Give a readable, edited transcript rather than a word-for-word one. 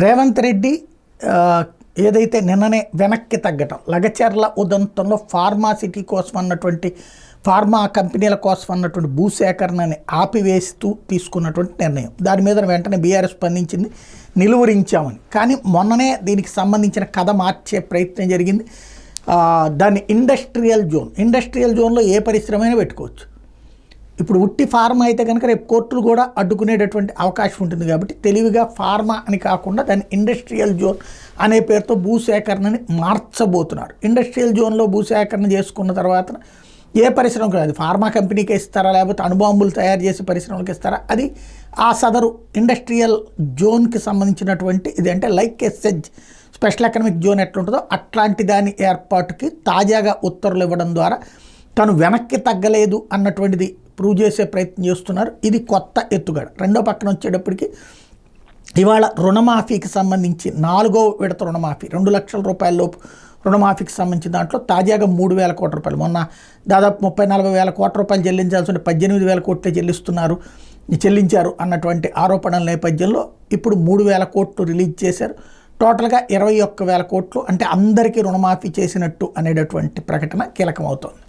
రేవంత్ రెడ్డి ఏదైతే నిన్ననే వెనక్కి తగ్గటం లగచర్ల ఉదంతంలో ఫార్మాసిటీ కోసం అన్నటువంటి ఫార్మా కంపెనీల కోసం అన్నటువంటి భూసేకరణని ఆపివేస్తూ తీసుకున్నటువంటి నిర్ణయం, దాని మీద వెంటనే బీఆర్ఎస్ స్పందించింది, నిలువరించామని. కానీ మొన్ననే దీనికి సంబంధించిన కథ మార్చే ప్రయత్నం జరిగింది. దాన్ని ఇండస్ట్రియల్ జోన్లో ఏ పరిశ్రమైనా పెట్టుకోవచ్చు. ఇప్పుడు ఉట్టి ఫార్మా అయితే కనుక రేపు కోర్టులు కూడా అడ్డుకునేటటువంటి అవకాశం ఉంటుంది. కాబట్టి తెలివిగా ఫార్మా అని కాకుండా దాన్ని ఇండస్ట్రియల్ జోన్ అనే పేరుతో భూసేకరణని మార్చబోతున్నారు. ఇండస్ట్రియల్ జోన్లో భూసేకరణ చేసుకున్న తర్వాత ఏ పరిశ్రమకు, అది ఫార్మా కంపెనీకి ఇస్తారా లేకపోతే అణుబాంబులు తయారు చేసే పరిశ్రమలకు ఇస్తారా, అది ఆ సదరు ఇండస్ట్రియల్ జోన్కి సంబంధించినటువంటి ఇది. అంటే లైక్ ఎస్ఎజ్ స్పెషల్ ఎకనామిక్ జోన్ ఎట్లుంటుందో అట్లాంటి దాని ఏర్పాటుకి తాజాగా ఉత్తర్వులు ఇవ్వడం ద్వారా తను వెనక్కి తగ్గలేదు అన్నటువంటిది ప్రూవ్ చేసే ప్రయత్నం చేస్తున్నారు. ఇది కొత్త ఎత్తుగడ. రెండో పక్కన వచ్చేటప్పటికి ఇవాళ రుణమాఫీకి సంబంధించి 4వ విడత రుణమాఫీ 2 లక్షల రూపాయల లోపు రుణమాఫీకి సంబంధించిన దాంట్లో తాజాగా 3,000 కోట్ల రూపాయలు, మొన్న దాదాపు 30-40 వేల కోట్ల రూపాయలు చెల్లించాల్సి ఉంటే 18,000 కోట్లే చెల్లించారు అన్నటువంటి ఆరోపణల నేపథ్యంలో ఇప్పుడు 3,000 కోట్లు రిలీజ్ చేశారు. టోటల్గా 21,000 కోట్లు, అంటే అందరికీ రుణమాఫీ చేసినట్టు అనేటటువంటి ప్రకటన కీలకమవుతోంది.